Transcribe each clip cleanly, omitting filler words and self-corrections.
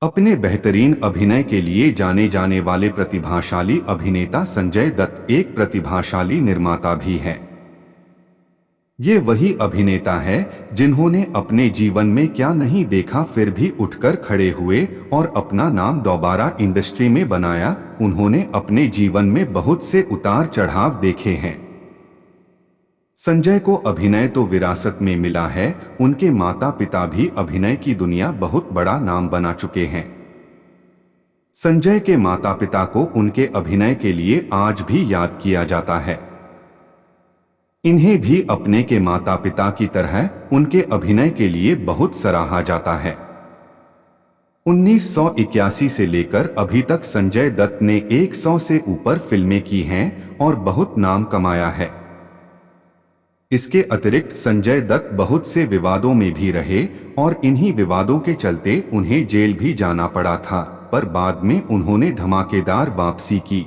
अपने बेहतरीन अभिनय के लिए जाने जाने वाले प्रतिभाशाली अभिनेता संजय दत्त एक प्रतिभाशाली निर्माता भी हैं। ये वही अभिनेता है जिन्होंने अपने जीवन में क्या नहीं देखा फिर भी उठकर खड़े हुए और अपना नाम दोबारा इंडस्ट्री में बनाया। उन्होंने अपने जीवन में बहुत से उतार चढ़ाव देखे हैं। संजय को अभिनय तो विरासत में मिला है, उनके माता पिता भी अभिनय की दुनिया बहुत बड़ा नाम बना चुके हैं। संजय के माता पिता को उनके अभिनय के लिए आज भी याद किया जाता है। इन्हें भी अपने के माता पिता की तरह उनके अभिनय के लिए बहुत सराहा जाता है। 1981 से लेकर अभी तक संजय दत्त ने 100 से ऊपर फिल्में की हैं और बहुत नाम कमाया है। इसके अतिरिक्त संजय दत्त बहुत से विवादों में भी रहे और इन्हीं विवादों के चलते उन्हें जेल भी जाना पड़ा था, पर बाद में उन्होंने धमाकेदार वापसी की।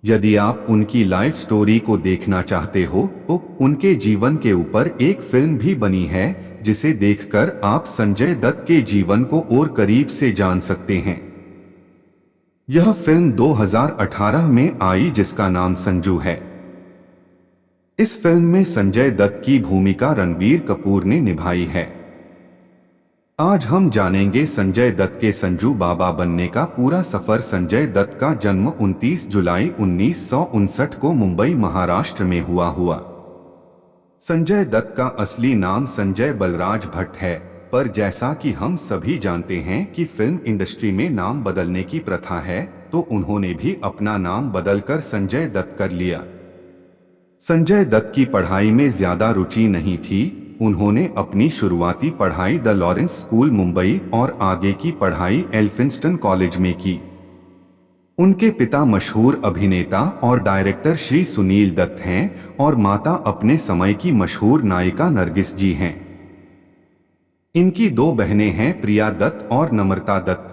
यदि आप उनकी लाइफ स्टोरी को देखना चाहते हो तो उनके जीवन के ऊपर एक फिल्म भी बनी है, जिसे देखकर आप संजय दत्त के जीवन को और करीब से जान सकते हैं। यह फिल्म 2018 में आई जिसका नाम संजू है। इस फिल्म में संजय दत्त की भूमिका रणबीर कपूर ने निभाई है। आज हम जानेंगे संजय दत्त के संजू बाबा बनने का पूरा सफर। संजय दत्त का जन्म 29 जुलाई 1959 को मुंबई महाराष्ट्र में हुआ। संजय दत्त का असली नाम संजय बलराज भट्ट है, पर जैसा कि हम सभी जानते हैं कि फिल्म इंडस्ट्री में नाम बदलने की प्रथा है, तो उन्होंने भी अपना नाम बदलकर संजय दत्त कर लिया। संजय दत्त की पढ़ाई में ज्यादा रुचि नहीं थी। उन्होंने अपनी शुरुआती पढ़ाई द लॉरेंस स्कूल मुंबई और आगे की पढ़ाई एल्फिंस्टन कॉलेज में की। उनके पिता मशहूर अभिनेता और डायरेक्टर श्री सुनील दत्त हैं और माता अपने समय की मशहूर नायिका नरगिस जी हैं। इनकी दो बहनें हैं, प्रिया दत्त और नम्रता दत्त।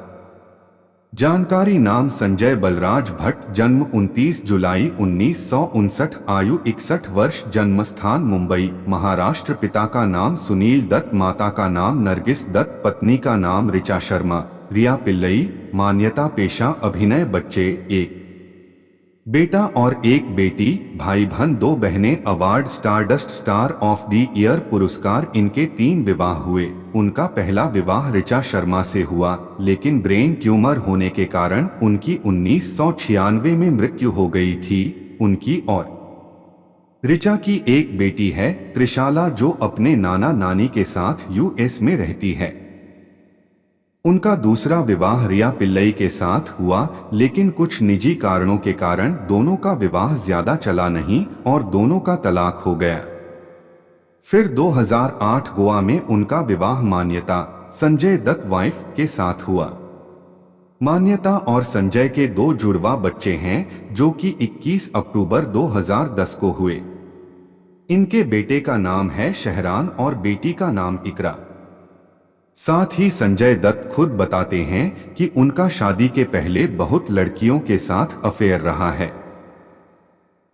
जानकारी नाम संजय बलराज भट्ट, जन्म 29 जुलाई 1959, आयु 61 वर्ष, जन्मस्थान मुंबई महाराष्ट्र। पिता का नाम सुनील दत्त, माता का नाम नरगिस दत्त, पत्नी का नाम ऋचा शर्मा, रिया पिल्लई। मान्यता पेशा अभिनय। बच्चे एक बेटा और एक बेटी, भाई बहन, दो बहनें। Award stardust star of the year पुरस्कार। इनके 3 विवाह हुए। उनका पहला विवाह ऋचा शर्मा से हुआ, लेकिन ब्रेन ट्यूमर होने के कारण उनकी 1996 में मृत्यु हो गई थी। उनकी और ऋचा की एक बेटी है, त्रिशाला, जो अपने नाना नानी के साथ यूएस में रहती है। उनका दूसरा विवाह रिया पिल्लई के साथ हुआ, लेकिन कुछ निजी कारणों के कारण दोनों का विवाह ज्यादा चला नहीं और दोनों का तलाक हो गया। फिर 2008 गोवा में उनका विवाह मान्यता, संजय दत्त वाइफ, के साथ हुआ। मान्यता और संजय के 2 जुड़वा बच्चे हैं, जो कि 21 अक्टूबर 2010 को हुए। इनके बेटे का नाम है शहरान और बेटी का नाम इकरा। साथ ही संजय दत्त खुद बताते हैं कि उनका शादी के पहले बहुत लड़कियों के साथ अफेयर रहा है।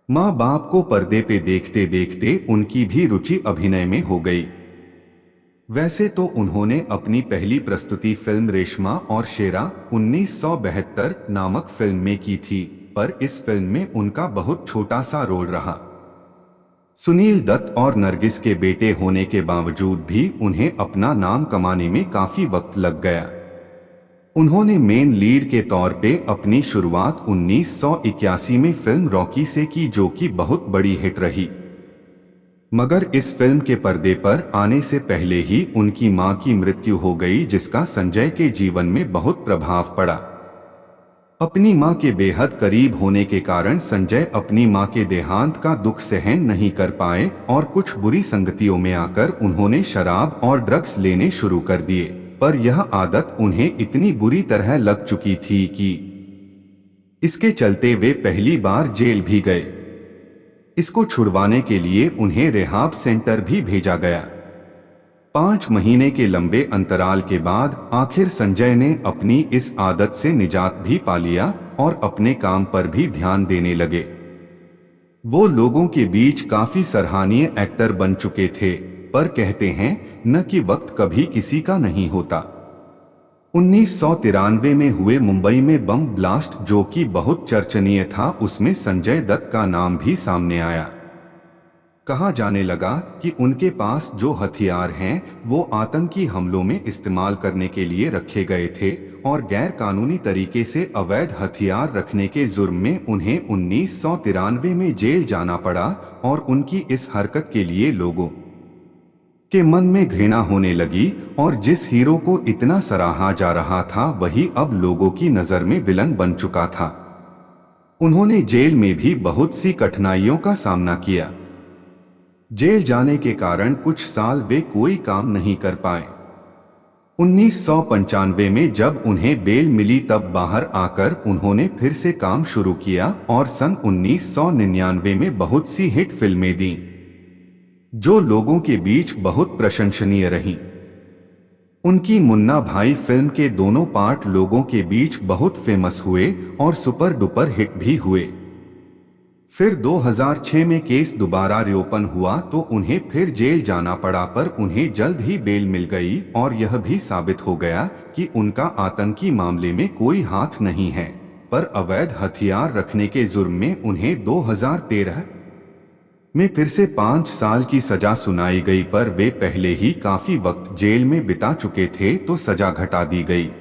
माँ बाप को पर्दे पे देखते देखते उनकी भी रुचि अभिनय में हो गई। वैसे तो उन्होंने अपनी पहली प्रस्तुति फिल्म रेशमा और शेरा 1972 नामक फिल्म में की थी, पर इस फिल्म में उनका बहुत छोटा सा रोल रहा। सुनील दत्त और नरगिस के बेटे होने के बावजूद भी उन्हें अपना नाम कमाने में काफी वक्त लग गया। उन्होंने मेन लीड के तौर पे अपनी शुरुआत 1981 में फिल्म रॉकी से की, जो कि बहुत बड़ी हिट रही। मगर इस फिल्म के पर्दे पर आने से पहले ही उनकी मां की मृत्यु हो गई, जिसका संजय के जीवन में बहुत प्रभाव पड़ा। अपनी मां के बेहद करीब होने के कारण संजय अपनी मां के देहांत का दुख सहन नहीं कर पाए और कुछ बुरी संगतियों में आकर उन्होंने शराब और ड्रग्स लेने शुरू कर दिए, पर यह आदत उन्हें इतनी बुरी तरह लग चुकी थी कि इसके चलते वे पहली बार जेल भी गए। इसको छुड़वाने के लिए उन्हें रिहाब सेंटर भी भेजा गया। 5 महीने के लंबे अंतराल के बाद आखिर संजय ने अपनी इस आदत से निजात भी पा लिया और अपने काम पर भी ध्यान देने लगे। वो लोगों के बीच काफी सराहनीय एक्टर बन चुके थे, पर कहते हैं न कि वक्त कभी किसी का नहीं होता। 1993 में हुए मुंबई में बम ब्लास्ट जो कि बहुत चर्चनीय था, उसमें संजय दत्त का नाम भी सामने आया। कहा जाने लगा कि उनके पास जो हथियार हैं वो आतंकी हमलों में इस्तेमाल करने के लिए रखे गए थे और गैर कानूनी तरीके से अवैध हथियार रखने के जुर्म में उन्हें 1993 में जेल जाना पड़ा और उनकी इस हरकत के लिए लोगों के मन में घृणा होने लगी और जिस हीरो को इतना सराहा जा रहा था वही अब लोगों की नजर में विलन बन चुका था। उन्होंने जेल में भी बहुत सी कठिनाइयों का सामना किया। जेल जाने के कारण कुछ साल वे कोई काम नहीं कर पाए। 1995 में जब उन्हें बेल मिली तब बाहर आकर उन्होंने फिर से काम शुरू किया और सन 1999 में बहुत सी हिट फिल्में दी जो लोगों के बीच बहुत प्रशंसनीय रहीं। उनकी मुन्ना भाई फिल्म के दोनों पार्ट लोगों के बीच बहुत फेमस हुए और सुपर डुपर हिट भी हुए। फिर 2006 में केस दोबारा रिओपन हुआ तो उन्हें फिर जेल जाना पड़ा, पर उन्हें जल्द ही बेल मिल गई और यह भी साबित हो गया कि उनका आतंकी मामले में कोई हाथ नहीं है। पर अवैध हथियार रखने के जुर्म में उन्हें 2013 में फिर से 5 साल की सजा सुनाई गई, पर वे पहले ही काफी वक्त जेल में बिता चुके थे तो सजा घटा दी गई।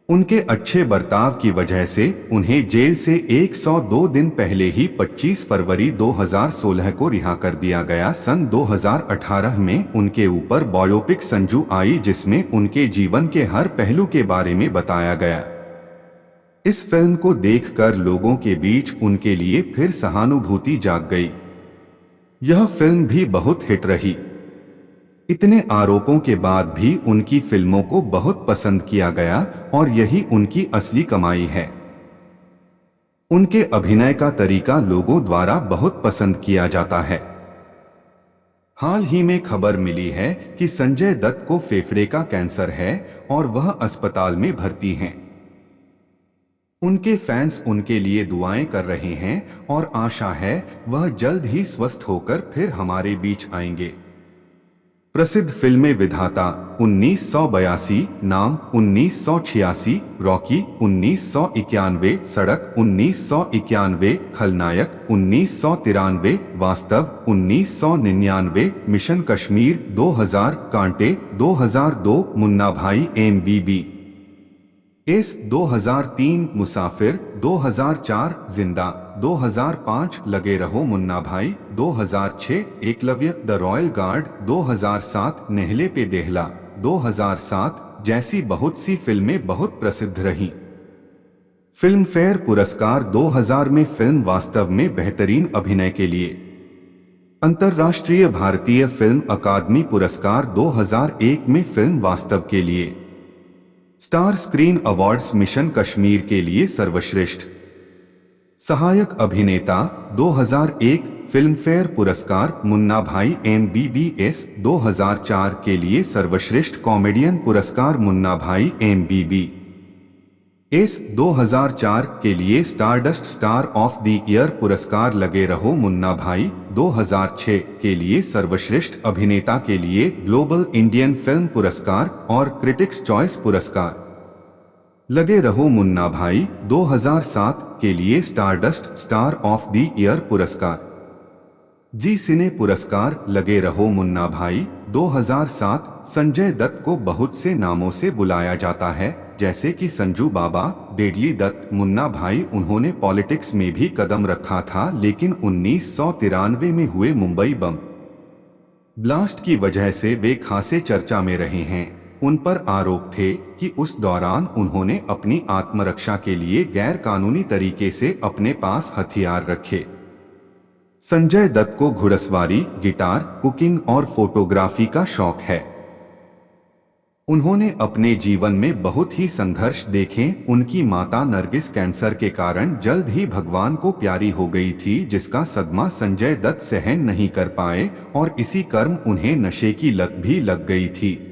उनके अच्छे बर्ताव की वजह से उन्हें जेल से 102 दिन पहले ही 25 फरवरी 2016 को रिहा कर दिया गया। सन 2018 में उनके ऊपर बायोपिक संजू आई जिसमें उनके जीवन के हर पहलू के बारे में बताया गया। इस फिल्म को देखकर लोगों के बीच उनके लिए फिर सहानुभूति जाग गई। यह फिल्म भी बहुत हिट रही। इतने आरोपों के बाद भी उनकी फिल्मों को बहुत पसंद किया गया और यही उनकी असली कमाई है। उनके अभिनय का तरीका लोगों द्वारा बहुत पसंद किया जाता है। हाल ही में खबर मिली है कि संजय दत्त को फेफड़े का कैंसर है और वह अस्पताल में भर्ती हैं। उनके फैंस उनके लिए दुआएं कर रहे हैं और आशा है वह जल्द ही स्वस्थ होकर फिर हमारे बीच आएंगे। प्रसिद्ध फिल्में विधाता 1982, नाम 1986, रॉकी 1991, सड़क 1991, खलनायक 1993, वास्तव 1999, मिशन कश्मीर 2000, कांटे 2002, मुन्ना भाई MBBS 2003, मुसाफिर 2004, जिंदा 2005, लगे रहो मुन्ना भाई 2006, एकलव्य द रॉयल गार्ड 2007, नेहले पे देहला 2007 जैसी बहुत सी फिल्में बहुत प्रसिद्ध रहीं। फिल्म फेयर पुरस्कार 2000 में फिल्म वास्तव में बेहतरीन अभिनय के लिए, अंतर्राष्ट्रीय भारतीय फिल्म अकादमी पुरस्कार 2001 में फिल्म वास्तव के लिए, star screen awards mission Kashmir के लिए सर्वश्रेष्ठ सहायक अभिनेता 2001, फिल्म फेयर पुरस्कार मुन्ना भाई MBBS 2004 के लिए सर्वश्रेष्ठ कॉमेडियन पुरस्कार मुन्ना भाई MBBS 2004 के लिए stardust star of the year पुरस्कार लगे रहो मुन्ना भाई 2006 के लिए सर्वश्रेष्ठ अभिनेता के लिए ग्लोबल इंडियन फिल्म पुरस्कार और क्रिटिक्स चॉइस पुरस्कार लगे रहो मुन्ना भाई 2007 के लिए stardust star of the year पुरस्कार, जी सिने पुरस्कार लगे रहो मुन्ना भाई 2007। संजय दत्त को बहुत से नामों से बुलाया जाता है जैसे कि संजू बाबा, डेडली दत्त, मुन्ना भाई। उन्होंने पॉलिटिक्स में भी कदम रखा था, लेकिन 1993 में हुए मुंबई बम ब्लास्ट की वजह से वे खासे चर्चा में रहे हैं। उन पर आरोप थे कि उस दौरान उन्होंने अपनी आत्मरक्षा के लिए गैर कानूनी तरीके से अपने पास हथियार रखे। संजय दत्त को घुड़सवारी, गिटार, कुकिंग और फोटोग्राफी का शौक है। उन्होंने अपने जीवन में बहुत ही संघर्ष देखे। उनकी माता नरगिस कैंसर के कारण जल्द ही भगवान को प्यारी हो गई थी, जिसका सदमा संजय दत्त सहन नहीं कर पाए और इसी क्रम उन्हें नशे की लत भी लग गई थी।